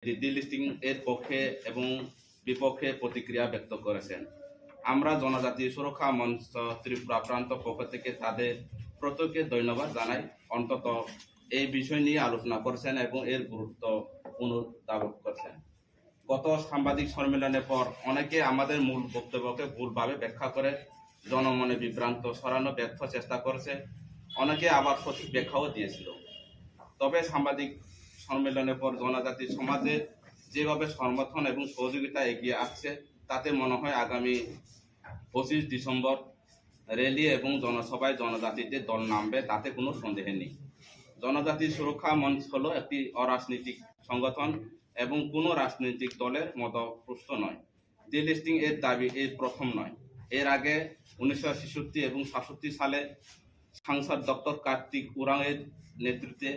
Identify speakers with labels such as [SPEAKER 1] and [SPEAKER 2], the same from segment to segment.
[SPEAKER 1] Delisting এর পক্ষে এবং বিপক্ষে প্রতিক্রিয়া ব্যক্ত করেছেন। আমরা জনজাতি সুরক্ষা মঞ্চ ত্রিপুরা প্রান্ত পক্ষ থেকে তাদের প্রত্যেককে ধন্যবাদ জানাই। অন্তত এই বিষয় নিয়ে আলোচনা করছেন এবং এর গুরুত্ব অনুধাবন করছেন। গত সাংবাদিক সম্মেলনের পর অনেকে আমাদের মূল বক্তব্যকে ভুলভাবে ব্যাখ্যা করে জনমনে বিভ্রান্ত সরানো ব্যর্থ চেষ্টা করছে, অনেকে আবার সঠিক ব্যাখ্যাও দিয়েছিল। তবে সাংবাদিক সম্মেলনের পর জনজাতি সমাজে যেভাবে সমর্থন এবং সহযোগিতা এগিয়ে আসছে, তাতে মনে হয় আগামী 25 ডিসেম্বর র্যালি এবং জনসভায় জনজাতিদের দল নামবে, তাতে কোনো সন্দেহ নেই। জনজাতি সুরক্ষা মঞ্চ হলো একটি অরাজনৈতিক সংগঠন এবং কোনো রাজনৈতিক দলের মদতপুষ্ট নয়। ডিলিস্টিং এর দাবি এই প্রথম নয়। এর আগে 1966 এবং 67 সালে সাংসদ ডক্টর কার্তিক উরাং এর নেতৃত্বে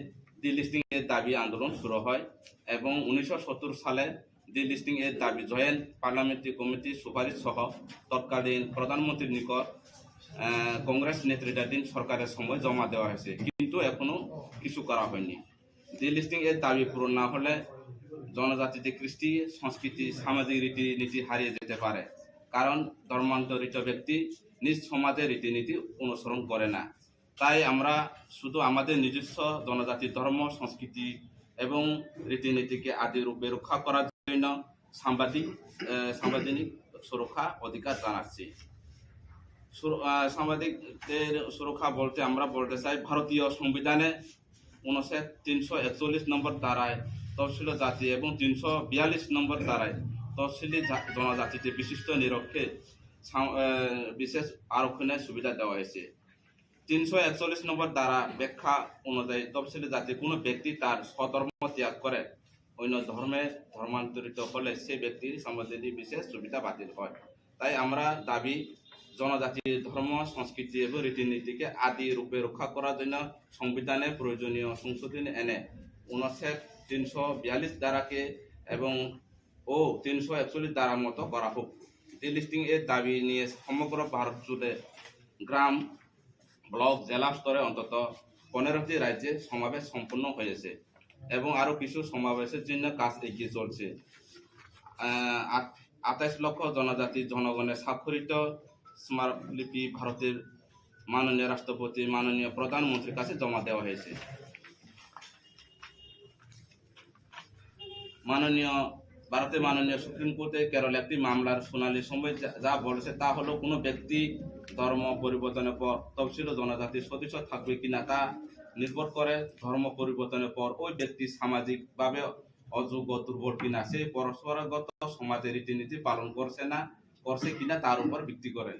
[SPEAKER 1] ডিলিস্টিং এর দাবি আন্দোলন শুরু হয় এবং 1970 সালে ডিলিস্টিং এর দাবি জয়েন্ট পার্লামেন্টারি কমিটির সুপারিশ সহ তৎকালীন প্রধানমন্ত্রীর নিকট কংগ্রেস নেতৃত্বাধীন সরকারের সময় জমা দেওয়া হয়েছে, কিন্তু এখনো কিছু করা হয়নি। ডিলিস্টিং এর দাবি পূরণ না হলে জনজাতিতে কৃষ্টি, সংস্কৃতি, সামাজিক রীতিনীতি হারিয়ে যেতে পারে, কারণ ধর্মান্তরিত ব্যক্তি নিজ সমাজের রীতিনীতি অনুসরণ করে না। তাই আমরা শুধু আমাদের নিজস্ব জনজাতির ধর্ম, সংস্কৃতি এবং রীতিনীতিকে আদি রূপে রক্ষা করার জন্য সাংবিধানিক সুরক্ষা অধিকার জানাচ্ছি। সাংবাদিকদের সুরক্ষা বলতে আমরা বলতে চাই, ভারতীয় সংবিধানে 341 নম্বর ধারায় তফসিল জাতি এবং 342 নম্বর ধারায় তফসিলি জনজাতিতে বিশিষ্ট নিরক্ষে বিশেষ আরক্ষণের সুবিধা দেওয়া হয়েছে। 341 নম্বর ধারা ব্যাখ্যা অনুযায়ী তফসিলি জাতির কোনো ব্যক্তি তার স্বধর্ম ত্যাগ করে অন্য ধর্মে ধর্মান্তরিত হলে সে ব্যক্তির সাংবিধানিক বিশেষ সুবিধা বাতিল হয়। তাই আমরা দাবি, জনজাতির ধর্ম, সংস্কৃতি এবং রীতিনীতিকে আদি রূপে রক্ষা করার জন্য সংবিধানে প্রয়োজনীয় সংশোধনী এনে 342 ধারাকে এবং 341 ধারার মতো করা হোক। ডিলিস্টিং এর দাবি নিয়ে সমগ্র ভারত জুড়ে গ্রাম, ব্লক, জেলা স্তরে অন্তত 15টি রাজ্যে সমাবেশ সম্পন্ন হয়েছে এবং আরো কিছু সমাবেশের জন্য কাজ এগিয়ে চলছে। 28 লক্ষ জনজাতি জনগণের স্বাক্ষরিত স্মারকলিপি ভারতের মাননীয় রাষ্ট্রপতি, মাননীয় প্রধানমন্ত্রীর কাছে জমা দেওয়া হয়েছে। ভারতের মাননীয় সুপ্রিম কোর্টে কেরল একটি মামলার শুনানির সময় যা বলেছে তা হলো, কোনো ব্যক্তি ধর্ম পরিবর্তনের পর তফসিল জনজাতির সদস্য থাকবে কিনা তা নির্ভর করে ধর্ম পরিবর্তনের পর ওই ব্যক্তি সামাজিকভাবে অযোগ্য, দুর্বল কিনা, সে পরস্পরগত সমাজের রীতিনীতি পালন করছে কিনা তার উপর ভিত্তি করে।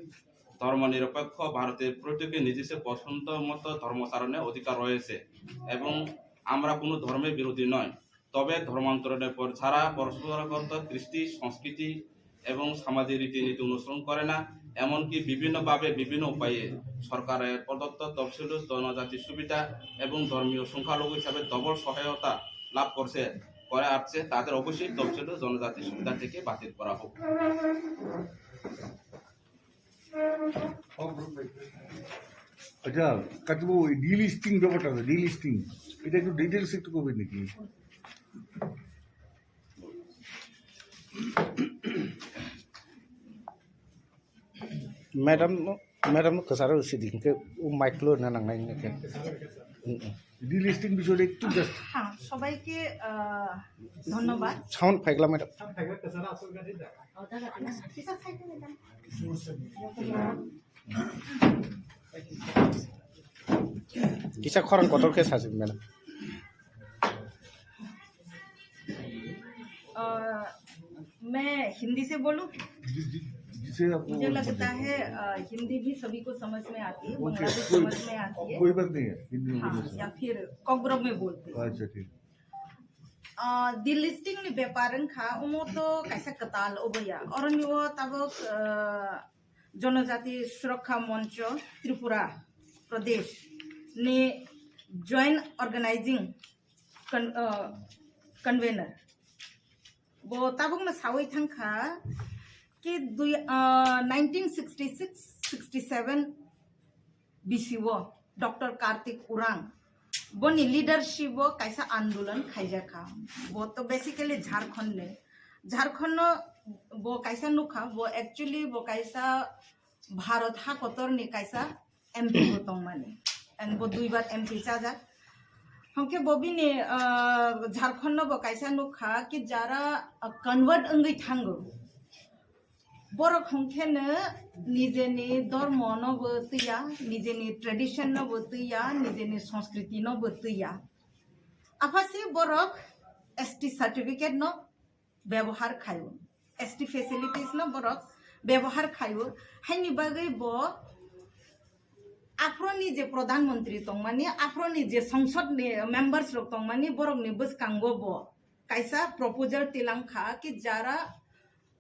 [SPEAKER 1] ধর্ম নিরপেক্ষ ভারতের প্রত্যেকের নিজস্ব পছন্দ মতো ধর্মাচরণের অধিকার রয়েছে এবং আমরা কোনো ধর্মের বিরোধী নয়। তবে ধর্মান্তরণের পর ছাড়া পরস্পরগত কৃষ্টি, সংস্কৃতি এবং সামাজিক রীতিনীতি অনুসরণ করে না, এমনকি বিভিন্নভাবে বিভিন্ন উপায়ে সরকারের প্রদত্ত তফসিল জনজাতির সুবিধা এবং ধর্মীয় সংখ্যালঘু হিসাবে ডবল সহায়তা লাভ করে আসছে, তাদের অবশ্যই তফসিল জনজাতির সুবিধা থেকে বাতিল করা হোক।
[SPEAKER 2] আচ্ছা কাকু, ডিলিস্টিং ব্যাপারটা, ডিলিস্টিং এটা একটু ডিটেলস একটু করবেন নাকি?
[SPEAKER 3] मैडम कसारो सिदिं के माइक्रो ना नांनाय के
[SPEAKER 2] ডিলিস্টিং বিষয়টা একটু জাস্ট।
[SPEAKER 4] হ্যাঁ, সবাইকে ধন্যবাদ।
[SPEAKER 3] साउंड फाइगला मैडम किसा खरन कतर के साजिन मैडम।
[SPEAKER 4] मैं हिंदी से बोलूं?
[SPEAKER 2] जिसे
[SPEAKER 4] मुझे लगता है हिंदी भी सभी को समझ में आती है, बंगला भी समझ में आती है।
[SPEAKER 2] कोई बात नहीं है, हिंदी में
[SPEAKER 4] हाँ, या फिर कोकबोरोक में बोलते हैं।
[SPEAKER 2] अच्छा ठीक।
[SPEAKER 4] डिलिस्टिंग नि व्यापारन खा उमो तो कैसा कताल ओबया और निवो तबक जनजाति सुरक्षा मंच त्रिपुरा प्रदेश ने जॉइंट ऑर्गेनाइजिंग कन्वेनर वो तबक न सावई थंखा कि 1966-67 BCO डॉक्टर कार्तिक उरांग बोनी लीडरशिप वो कैसा आंदोलन खाइजाखा वो तो बेसिकली झारखंड वो कैसा नुखा वो एक्चुअली वो कैसा भारत हा कोतर ने कैसा एमपी हो तो माने एंड वो 2 बार एमपी चाजा हमके बॉबी ने झारखंड वो कैसा नुखा कि जारा कन्वर्ट अंगई थांगो बरक हमके न निजेनी धर्म न बतैया निजेनी ट्रेडिशन न बतैया निजेनी संस्कृति न बतैया आफासी बरक एसटी सर्टिफिकेट न व्यवहार खायो एसटी फैसिलिटीज न बरक व्यवहार खायो हाइनि बागै बो आफ्रोनी जे प्रधानमंत्री तंगमानी आफ्रोनी जे संसद ने मेंबर्स रok तंगमानी बरक ने बसकांगो बो कैसा प्रपोजल तिलांखा कि जारा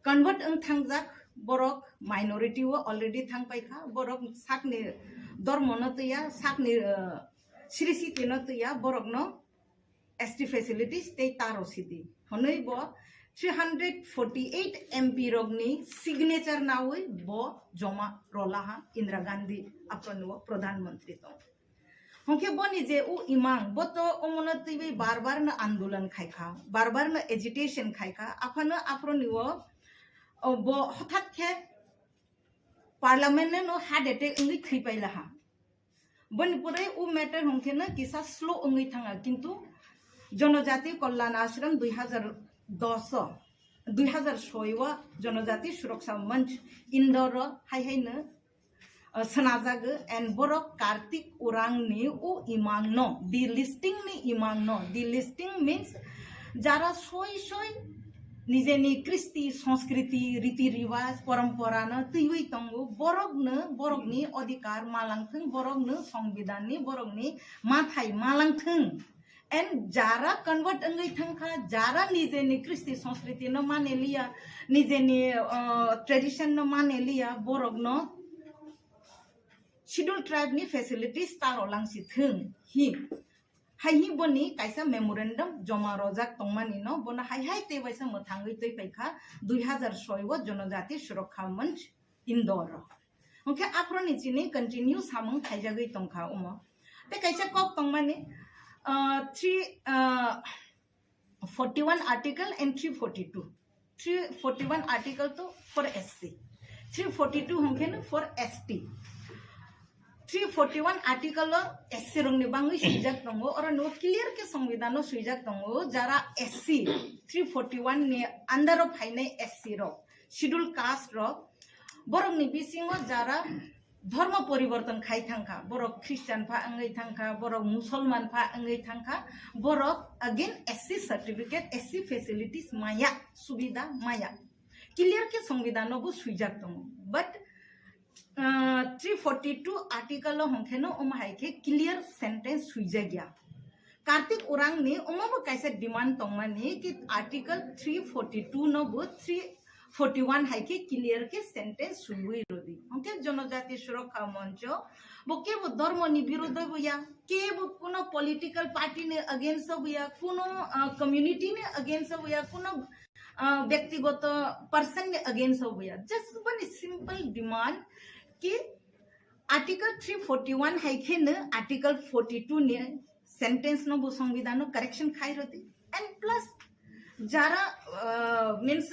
[SPEAKER 4] कन्वर्ट अंग थांगजाक बरक माइनॉरिटी वो ऑलरेडी थांग पाइखा बरक साकने धर्म न तैया साकने श्रीसिति न तैया बरक न एसटी फैसिलिटीज ते तारो सिदी हनै बो 348 एमपी रगनी सिग्नेचर नावै बो जमा रोलाहा इंदिरा गांधी अपनो प्रधानमंत्री तो हमके बनी जे उ इमांग बो तो ओमन तैबै बार-बार न आंदोलन खाइखा बार-बार न एजिटेशन खाइखा आफानो आफ्रोनिवो बो हठात के पार्लियामेंट नो हार्ट अटैक इंगै थैपाइला हा बनि पुरै उ मैटर हमके न किसा स्लो इंगै थांगा किंतु जनजाति कल्याण आश्रम 2006 जनजाति सुरक्षा मंच इंदौर हाइहाइनो सनाजाग एंड बरक कार्तिक उरांग नि उ इमांग नो दी लिस्टिंग मीन्स जारा सोय निजेनी कृष्टि संस्कृति रीति रिवाज परंपरा न तैवै तंगो बरकनि अधिकार मालांथों बरकनो संविधान नि बरकनि माथाय मालांथों एंड जारा कन्वर्ट अंगै थांखा जारा निजेनी कृष्टि संस्कृति न माने लिया निजेनी ट्रेडिशन न माने लिया बरकनो शेड्यूल ट्राइब नि फैसिलिटीज तारो लांसि थों हि हाइहि बनी कैसा मेमोरेंडम जमा रजाक तंगमानी न बना हाइ ते वैसा मथांगै तै पैखा 2006 जनजाति सुरक्षा मंच इंदौर ओके आफ्रोनि चिनि कंटिन्यू सामंग खाइजागै तंखा उम ते कैसा कक तंगमानी 341 आर्टिकल एंड 341 आर्टिकल तो फॉर एससी 342 हमके न फॉर एसटी 341 आर्टिकल एससी रंगनि बांगै सुइजाक दंगो और नो क्लियर के संविधान सुइजाक दंगो जारा एससी 341 ने अंडर ऑफ फाइनाय एससी रो शेड्यूल कास्ट रो बरकनि बिसिङो जारा धर्म परिवर्तन खाइ थांखा बरक ख्रिस्टान फा अंगै थांखा बरक मुसलमान फा अंगै थांखा बरक again SC certificate SC facilities माया सुविधा माया क्लियर के संविधान बो सुइजाक दंगो बट 342 आर्टिकल हमखेनो ओमहाइके क्लियर सेंटेंस सुइजा गया कार्तिक उरांग ने ओमबो कैसे डिमांड तंगमानी कि आर्टिकल 342 न बो 341 हाइके क्लियर के सेंटेंस सुइबै रोदी हमके जनजाति सुरक्षा मंच बो के बो धर्म नि विरुद्ध बया के बो कोनो पॉलिटिकल पार्टी ने अगेंस्ट बया कोनो कम्युनिटी ने अगेंस्ट बया कोनो व्यक्तिगत पर्सन ने अगेंस्ट बया जस्ट वन सिंपल डिमांड कि आर्टिकल 341 हाइके न आर्टिकल 42 ने सेंटेंस न बो संविधान करेक्शन खाइ रति एंड प्लस जारा मीन्स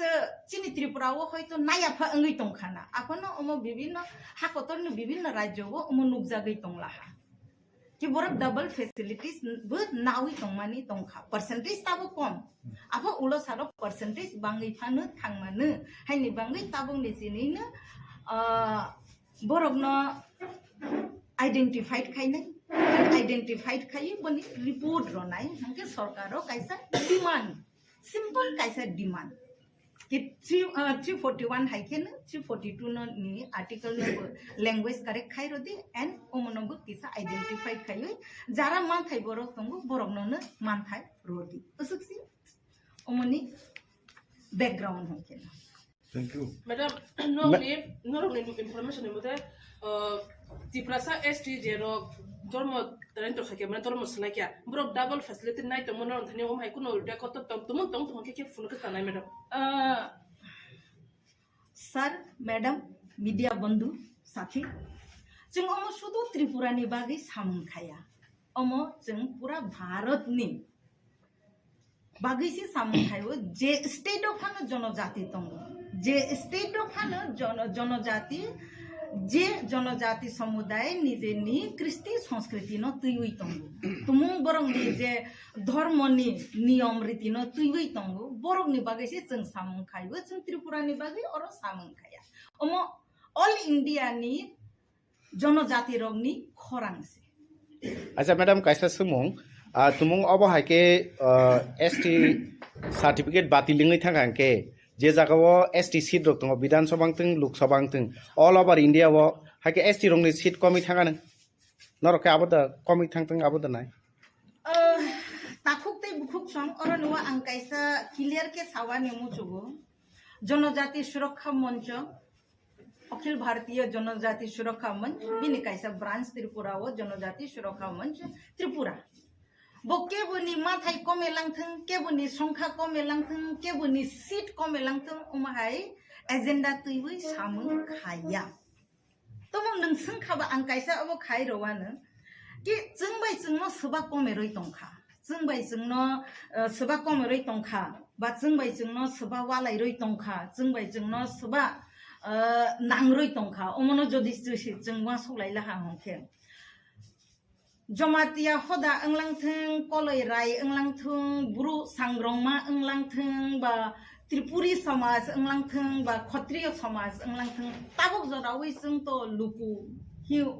[SPEAKER 4] चिनि त्रिपुरा वो हयतो नायाफा अंगै तंखाना आपन ओम विभिन्न हाकोतर विभिन्न राज्य वो ओम नुकजागै तंला कि बरक डबल फैसिलिटीज बो नावै तंमानि तंखा परसेंटेज ताबो कम आफा उलो सारो परसेंटेज बांगै फानो थांमानो हाइनि बांगै ताबो निसिनैनो बरक न आइडेंटिफाइड खाइ बनि रिपोर्ट रनाय हमके सरकारो कैसा डिमांड सिंपल कैसा डिमांड कि 341 हाइके न 342 नि आर्टिकल न लैंग्वेज करेक्ट खाइ रदि एंड ओमनबो किसा आइडेंटिफाइड खाइ जारा मान थाइ बरक तंगो बरक न मान थाइ रदि उसुक्सि ओमनि बैकग्राउंड हमके
[SPEAKER 2] थैंक यू
[SPEAKER 5] मैडम नो इन्फॉर्मेशन निमते त्रिपुरा एसटी जेरो धर्म तरन तो खके मन धर्म सलाकिया ब्रो डबल फैसिलिटी नाइ तो मन थने ओम हाइ कुनो रिटा कत तुम के फुल के तानाय मैडम
[SPEAKER 4] सर मैडम मीडिया बंधु साथी जों ओम सुदु त्रिपुरा नि बागै सामन खाया अमो जों पूरा भारत नि बागैसि सामन खायो जे स्टेट ऑफ हानो जनजाति दङ जे स्टेट ऑफ हानो जनजाति जे जनजाति समुदाय निजेनि कृष्टि संस्कृति न तुइवै दङ तुमुं बरंनि जे धर्मनि नियम रीति न तुइवै दङ बरंनि बागैसि जों सामन खायो जों त्रिपुरानि बागै अर सामन खाया अमो ऑल इंडिया नि जनजाति रंगनि खरांसि
[SPEAKER 3] अच्छा मैडम कैसा सुमुं तुमुं अब हाइके एसटी सर्टिफिकेट बातिलिङै थांगांके जे जागाव एसटी सीट रक दङ विधानसभा थं लोकसभा थं ऑल ओवर इंडिया वो हाइके एसटी रंगनि सीट कमी थांगानो नरके आबोदा कमी थांथं आबोदा नाय
[SPEAKER 4] ताखुक ते बुखुक सं और नुवा आं कैसा क्लियर के सावा नेमु चुगो जनजाति सुरक्षा मंच अखिल भारतीय जनजाति सुरक्षा मंच बिनि कैसा ब्रांच त्रिपुरा वो जनजाति सुरक्षा मंच त्रिपुरा बो केबुनि माथाय कमेलांथों केबुनि संख्या कमेलांथों केबुनि सीट कमेलांथों उमाहाय एजेंडा तुइवै सामु खाया तमो नोंसों खाबा आं कैसा अब खाय रवानो कि जोंबाय जोंनो सोबा कमेरै दंखा जोंबाय जोंनो सोबा कमेरै दंखा बा जोंबाय जोंनो सोबा वालायरै दंखा जोंबाय जोंनो सोबा नांरै दंखा अमनो जदि जोंवा सलायला हांखे जमातिया हदा अंलांथों कलय राय अंलांथों ब्रु सांग्रंमा अंलांथों बा त्रिपुरी समाज अंलांथों बा क्षत्रिय समाज अंलांथों ताबक जरावै जों तो लुकु हिउ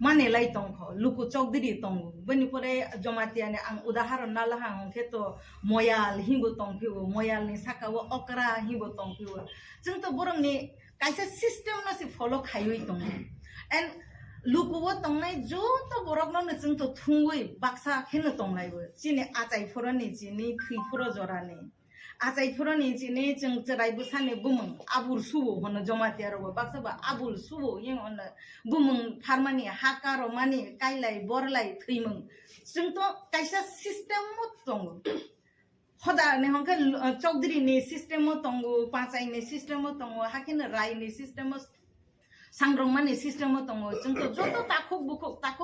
[SPEAKER 4] मानेलाय दंखो लुकु चौधरी दं बनिपरे जमातियाने आं उदाहरण नाला हांखे तो मयाल हिबो दंफिउ मयालनि साकावो अकरा हिबो दंफिउ जों तो बरंनि कायसे सिस्टेम नसि फॉलो खायै दं एंड लुकुवो तंनाय जो तो बरगनो जों तो थुंगै बाक्सा खेनो तंनायबो जिने आजायफोरनि जिनि थैफोर जराने आजायफोरनि जिनि जों जरायबो साने बुमुं आबुल सुबो होनो जमातियारबो बाक्साबा आबुल सुबो हि होनो बुमुं फारमानि हाकार मानि कायलाय बरलाय थैमुं जों तो कायसा सिस्टेम दं हदा ने हंके चौधरीनि सिस्टेम दं पाचाइनि सिस्टेम दं हाकिन रायनि सिस्टेम सांग्रंमानि सिस्टेम दङ जों तो जत ताखुक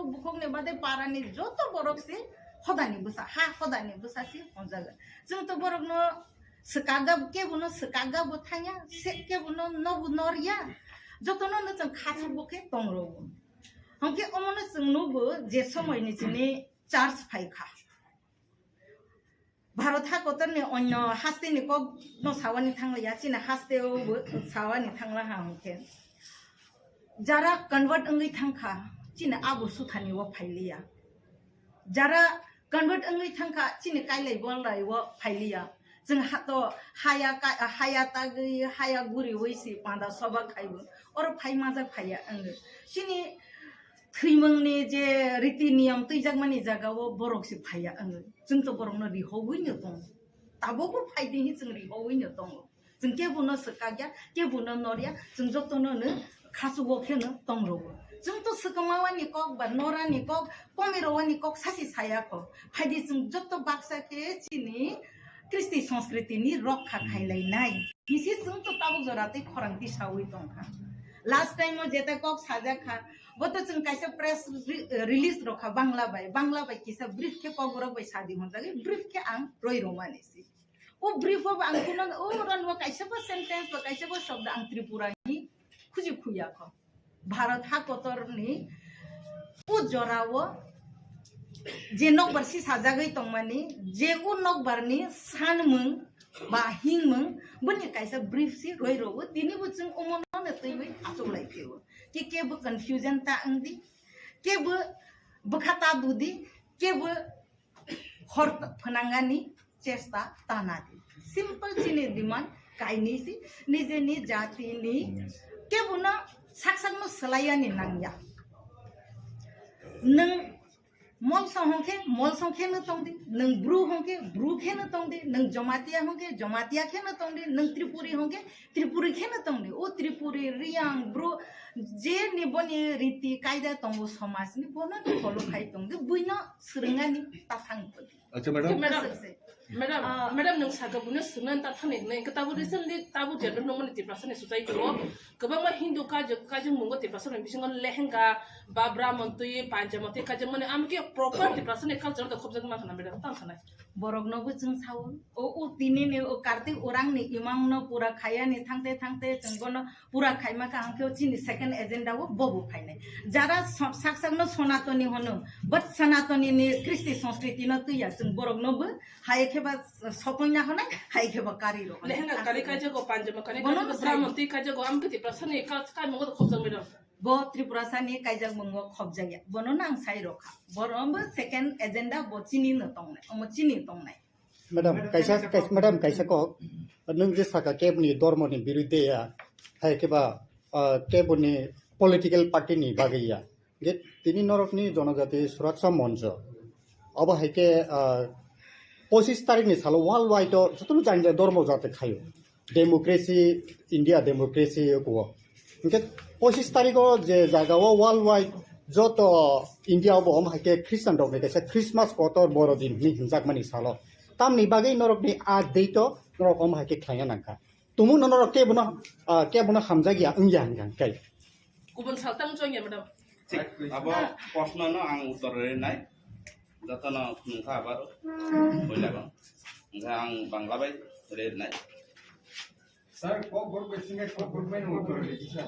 [SPEAKER 4] बुखुक ने बादे पारानि जत बरक से हदानि बुसा हा हदानि बुसा से हजागो जों तो बरक न सकागा के बुनो सकागा बथाया से के बुनो नबु नरिया जत न जों खासु बके दंरो हंके अमन जों नबो जे समयनि जिनि चार्ज फाइखा भारत हाकतरनि अन्य हास्तेनि को न सावानि थांलाया चिना हास्तेयावबो सावानि थांला हांके जरा कन्वर्ट अंगै थांखा चिने आबु सुथानि व फाइलिया जरा कन्वर्ट अंगै थांखा चिने कायलाय बलराय व फाइलिया जों हातो हाया तागै हाया गुरि वैसि पादा सबा खाइबो और फाइ माजा फाया अंग चिने थैमंनि जे रीति नियम तैजागमानि जागाव बरकसि फाया अंग जों तो बरकनो रिहौवैनो दं ताबोबो फाइदिनि जों रिहौवैनो दं जों केबुनो सकाग्या केबुनो नरिया जों जतनो खासुबो खेनो तंरो जों तो सकमावानि कक बा नरानि कक कमेरवानि कक सासि सायाखो फाइदि जों जत बाक्सा के चिनि कृष्टि संस्कृति नि रक्षा खाइलायनाय बिसि जों तो ताबक जराते खरांति सावै दंखा लास्ट टाइम जेता कक साजाखा बतो जों कायसे प्रेस रिलीज रखा बांला बाय किसा ब्रीफ के कगरक बाय सादि होनजागे ब्रीफ के आं रोय रोमानिसि ओ ब्रीफ अब आं कुन ओ रनवा कायसे बो सेंटेंस बा कायसे बो शब्द आं त्रिपुरानि खुजि खुयाखो भारत हाकतरनि उ जरावो जे नकबारसि साजागै तंमानि जे उ नकबारनि सानमुं बा हिंमुं बनि कायसा ब्रीफसि रोय रोबो दिनिबो जों अमननो तैबै आचौलायखेबो कि केबो कन्फ्यूजन ता अंदि केबो बखाता दुदि केबो हर फनांगानि चेष्टा तानादि सिंपल चिने डिमांड कायनिसि निजेनि जातिनि केबुना साकसाकनो सलायानि नांया नों मलसा हंखे न तंदि नों ब्रु खेन तंदि नों जमातिया खेन तंदि नों त्रिपुरी हंखे त्रिपुरी खेन तंदि ओ त्रिपुरी रियां ब्रु जे निबनि रीति कायदा तंगो समाजनि बना फलो खाय तंदि बुइना सुरंगानि ताथांपति
[SPEAKER 2] আচ্ছা madam
[SPEAKER 5] Madam nang saga bunus sunan ta thane nai katabu recently tabu jadon nomon ti prasan susai jo kabang hindu ka jung mungo ti prasan bisingon lehenga babra montui panjamati ka jung mane amke proper ti prasan culture ta khobjak ma khana madam ta khana
[SPEAKER 4] borok no jeng sawo o tini ne o kartik orang ni imang no pura khaya ni thangte jenggono pura khaima ka angke chini second agenda wo bobu khaine jara saksak no sonatoni hono but sanatoni ni kristi সংস্কৃতি no tuya jeng borok no bo haye kheba sokoina hona haye kheba kari ro
[SPEAKER 5] lehenga kari ka jago panjama kane ka jago babra montui ka jago amke ti prasan ka mungo khobjak madam
[SPEAKER 4] bo tripura sani kaijak mungo khobjaya bono nang sai rokha borom second agenda bo chini no tongnai omo chini tongnai
[SPEAKER 3] madam kaisa ko nung je saka kebni dormo ni birudde ya hai keba kebni political party ni bagaiya ge tini norok ni jonajati surakha mancha aba haike 25 তারিখ নি সালো world wide যতন জানলে ধর্ম যাতে খায়ো democracy India democracy কো ইনকে 25 তারিখ যে জায়গা ওয়ার্ল্ড ওয়াইড যত ইন্ডিয়া বো হাইকে খ্রিস্টান রক নেকে ক্রিসমাস কত বড় দিন নি হিংসাক মানি সালো তাম নি বাগৈ নরক নি আ দেইতো নরক হাইকে খায়া নাকা তুমু নরক কে বনা হামজা গিয়া ইংয়া হাঙ্গাং কাই
[SPEAKER 5] kubun saltang jonya madam
[SPEAKER 1] ঠিক আব প্রশ্ন ন আং উত্তর নাই যতন নংখা আবার বইলাগন আং বাংলা বাই রে নাই
[SPEAKER 6] স্যার KOKBOROK বেসিংয়ে KOKPIN উত্তর লিখিছে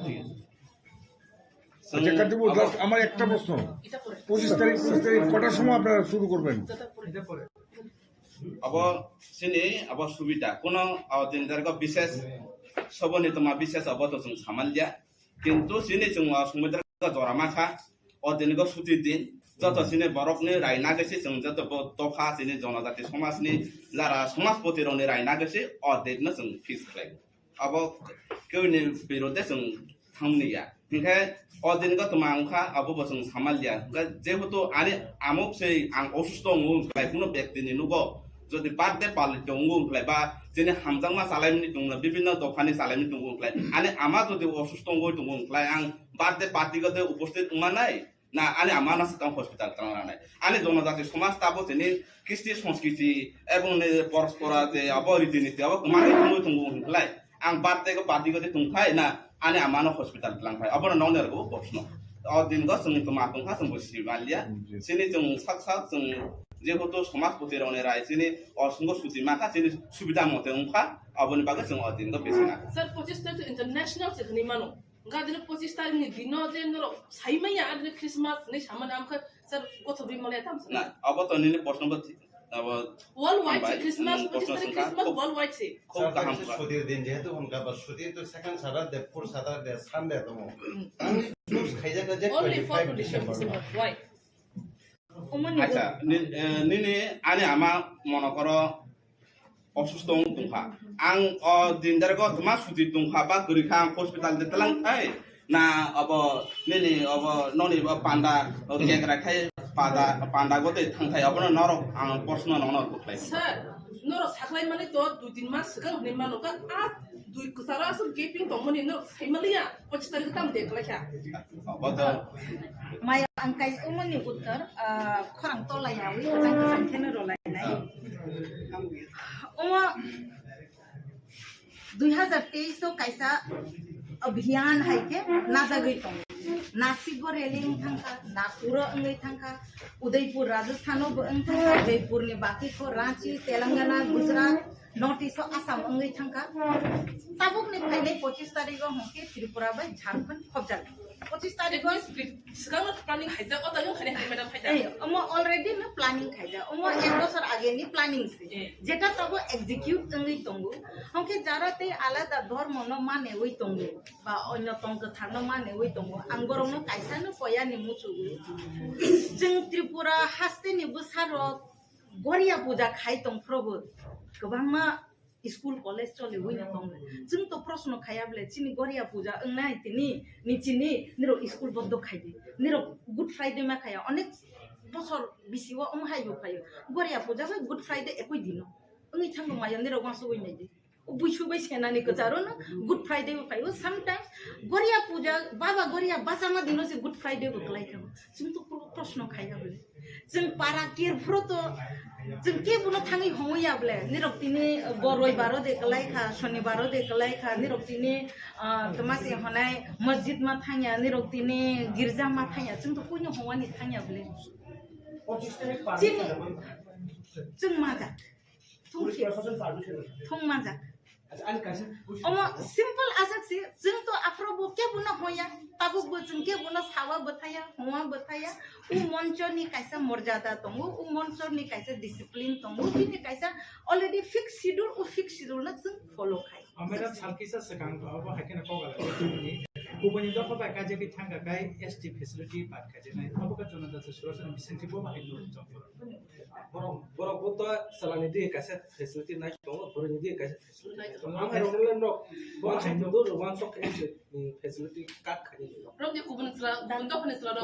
[SPEAKER 2] আচ্ছা কাটিবু আমার একটা প্রশ্ন
[SPEAKER 5] এটা পরে
[SPEAKER 2] 25 তারিখ কটার সময় আপনারা শুরু করবেন
[SPEAKER 5] এটা পরে
[SPEAKER 1] अब सिनी अब सुविधा कोनो दिन जरको विशेष सबनि तमा विशेष अब त जों सामालिया किन्तु सिनी जों समुद्रको जरामा खा अ दिनको सुति दिन जत सिने बरफनि रायना गसे जों जत दफा सिने जनजाति समाजनि जारा समाजपति रनि रायना गसे अ दिन जों फिक्स खालाय अब केउनि बिरोधे जों थांनिया निखाय अ दिनको तमा अंखा अब जों सामालिया जेहेतु आनि आमुक से आं असुस्थ ngु खालाय कुनो व्यक्तिनि नुगो যদি বার্থডে পালি দঙ্গু বা যিনি হামজাংমা চালাইনি দङ বিভিন্ন দফানি চালাইনি দঙ্গু আনে আমা যদি অসুস্থ গই দঙ্গু আং বার্থডে পার্টি গতে উপস্থিত উমা নাই না আনে আমা না সাকাম হসপিটাল তারা নাই আনে জনজাতি সমাজ তাবো যিনি কৃষ্টি সংস্কৃতি এবং পরস্পরা যে আব রীতিনীতি আব কুমারি দঙ্গু দঙ্গু আং বার্থডে পার্টি গতে তুংখাই না আনে আমা না হসপিটাল লাংফাই আবন ননেরগো প্রশ্ন অ দিনগো जों তো মাতংখা जों বসিবালিয়া সিনি जों সাক जों যেহেতু সমাজপতি রনে রাইছিনি অসংখ্য সুতি মাখাছিনি সুবিধা মতে উংখা অবনি বাগে जों অদিনগো বেসিনা
[SPEAKER 5] স্যার 25 তারিখ ইন্টারন্যাশনাল চেকনি মানো গাদিন 25 তারিখ নি দিন যে নরো সাইমাইয়া আদরে ক্রিসমাস নি সামান আমখা স্যার কত বিমলে তাম
[SPEAKER 1] না অবতনিনি প্রশ্ন अब
[SPEAKER 5] वर्ल्ड वाइड क्रिसमस 25 तारिख क्रिसमस वर्ल्ड वाइड से
[SPEAKER 1] খুব কাহাম
[SPEAKER 7] ছুটির দিন যেহেতু উনকা বা ছুটির তো second Saturday four Saturday Sunday তো খাইজাকা যে
[SPEAKER 5] only for
[SPEAKER 7] 25 ডিসেম্বর
[SPEAKER 5] why
[SPEAKER 1] আচ্ছা নিনি আনি আমা মনে করো অসুস্থ দংখা আং অ দিনদারগো তোমা সুতি দংখা বা গরিখা হসপিটাল দে তলাং থাই না अब নিনি अब ননি বা পান্ডা কেকরা খাই পান্ডা গতে থাংথাই अब নরক আং প্রশ্ন নন কখলাই
[SPEAKER 5] স্যার নরো সাকলাই মানে তো 2-3 মাস সিগাং নি মানো কা আ দুই কুসারা আসু গেপিং তো মনি নরো সাইমালিয়া 25 তারিখ তাম দেখলা খা
[SPEAKER 1] अब त
[SPEAKER 4] maya angkai umani uttar khorang tolayawi jang khene rolai nai uma 2023 to kaisa अभियान है के नाजागै तंग नासिक गो रेलिंग थांखा नागपुर अंगै थांखा उदयपुर राजस्थान थांखा जयपुर नि बाकी को रांची तेलंगाना गुजरात नॉर्थ ईस्ट आसाम अंगै थांखा ताबुक नि फाइले 25 तारिख होके त्रिपुरा बाय झारखंड खबजा 25 तारिख
[SPEAKER 5] सिगां प्लानिंग खाइजा अता जों खाने मैडम फाइदा
[SPEAKER 4] ए अमो अलरेडी न प्लानिंग खाइजा अमो एक बছর आगे नि प्लानिंग से जेटा तब एग्जीक्यूट तंगै तंगु हमके जाराते आलादा धर्म न माने वइ तंगु बा अन्य तंग थान माने वइ तंगु आंगरम न काइसा न पया नि मुचु जों त्रिपुरा हास्ते नि बसार गरिया पूजा खाइ तं प्रभु गोबांमा स्कूल कॉलेज चले हुई न तंग जों तो प्रश्न खायाबले चिनि गरिया पूजा अंगनाय तिनि निचिनि निरो स्कूल बद्द खाइदे निरो गुड फ्राइडे मा खाया अनेक बছর बिसिवा हाइबो फायो गरिया पूजा बा गुड फ्राइडे एकoi दिन अंगि थांगो माया निरो गासो वइ नाइदे बुइसु बै सेनानि कचारो न गुड फ्राइडे फायो समटाइम्स गरिया पूजा बाबा गरिया बासामा दिनो से गुड फ्राइडे बो क्लाइ खाम जों तो प्रश्न खायाबले जों पारा केरफ्रो तो जों के बुनो थाङै हङैयाब्ले निरक्तिनि बरय बारो देखलाय खा शनिबारो देखलाय खा निरक्तिनि तमासे हनाय मस्जिद मा थाङया निरक्तिनि गिर्जा मा थाङया जों तो कुनो हवानि थाङयाब्ले जों माजा थं माजा अमा सिंपल आजक से जों तो आफ्रो बो के बुनो होया ताबो बो जों के बुनो सावा बताया हुआ बताया उ मंचनि कैसा मर्यादा दंगो उ मंचनि कैसा डिसिप्लिन दंगो बिनि कैसा ऑलरेडी फिक्स शेड्यूल उ फिक्स शेड्यूल ना जों फॉलो खाय
[SPEAKER 8] Ameda salkisa sekang apa hakin apa kalau ini kubani dok apa kaje bi thanga kai ST facility pat kaje nai apa ka jona da Surakha Biching bo ba hidu
[SPEAKER 9] borok buto salani di kase facility nai tong borok di kase facility am ai rong no bo chain do wan sok facility kat khani
[SPEAKER 5] Rob dia kubun sela, untuk kubun sela